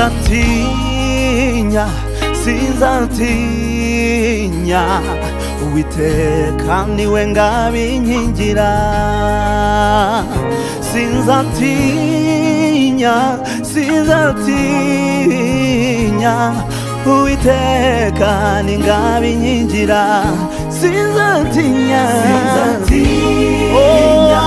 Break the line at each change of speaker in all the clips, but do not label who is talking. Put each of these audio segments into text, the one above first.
sinzatinya sinzatinya Uwiteka niwe ngabinkingira sinzatinya sinzatinya Uwiteka ni ngabinkingira sinzatinya sinzatinya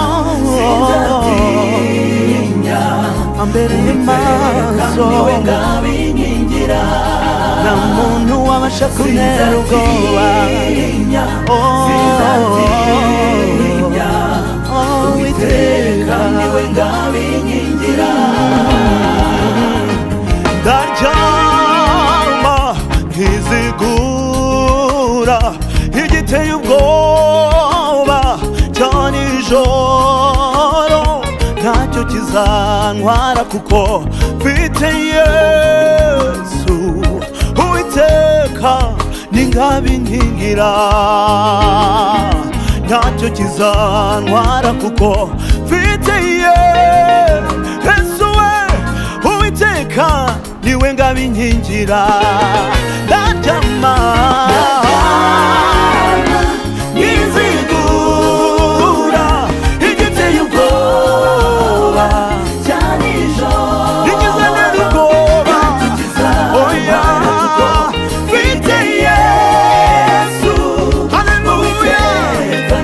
ambereye maso niwe ngabinkingira na muntu wabasha kuntera ubwoba sinzatinya Uwiteka niwe ngabinkingira ndaryama nkizigura igiteye ubwoba cya nijoro ntacyo kizantwara kuko mfite Yesu Uwiteka ni ngabinkingira ntacyo kizantwara kuko mfite Yesu Uwiteka niwe ngabinkingira ndaryama nkizigura igiteye ubwoba cya nijoro nigizanira ubwoba oya mfite Yesu haleluya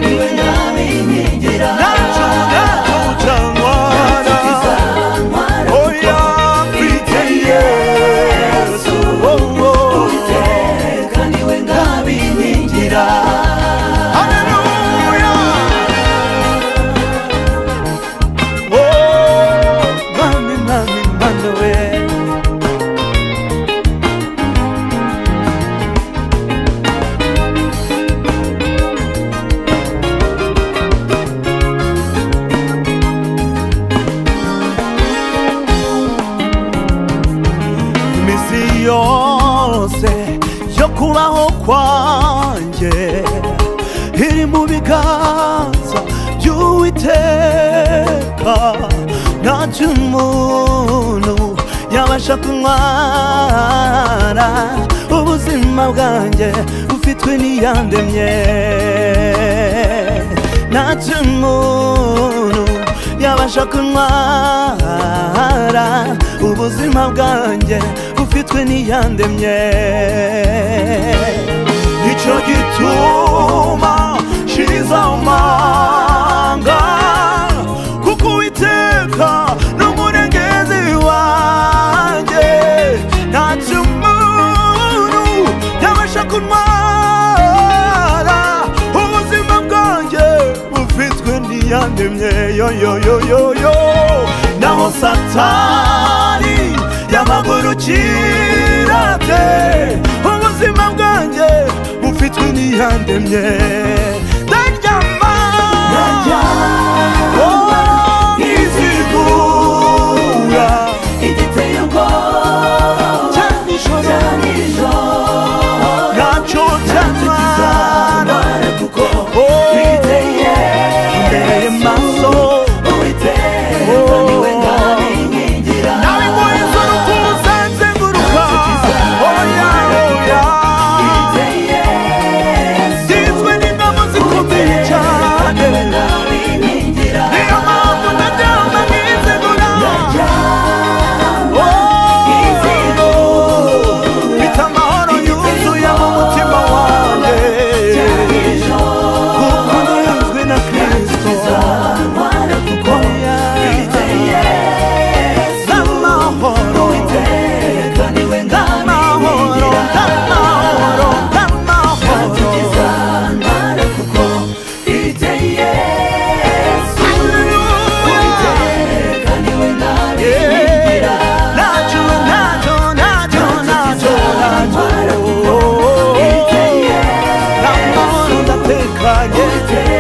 niwe ngabinkingira ntacyo cyantwara oya mfite Yesu Uwiteka niwe ngabinkingira yose yo kubaho kwanjye iri mu biganza by'Uwiteka ntacyo umuntu yabasha kuntwara ubuzima bwanjye bufitwe n'iyandemye ntacyo umuntu yabasha kuntwara ubuzima bwanjye bufitwe n'iyandemye nicyo gituma nshize amanga kuko Uwiteka n'umurengezi wanjye ntacyo umuntu yabasha kuntwara ubuzima bwanjye bufitwe n'iyandemye yo naho Satani yamagurukira ate ubuzima bwanjye bufitwe n'iyandemye ndaryama nkizigura igiteye ubwoba cya nijoro ntacyo cyantwara kuko mfite Yesu maso Uwiteka niwe ngabinkingira nawe ngoye zoro kusanze nguruka oya mfite Yesu sizwe n'ingabo zikomeye cyane niyo mpamvu ndaryama nkizigura mfite amahoro yuzuye mu mutima wanjye kuko nizwe na Kristo
Uwiteka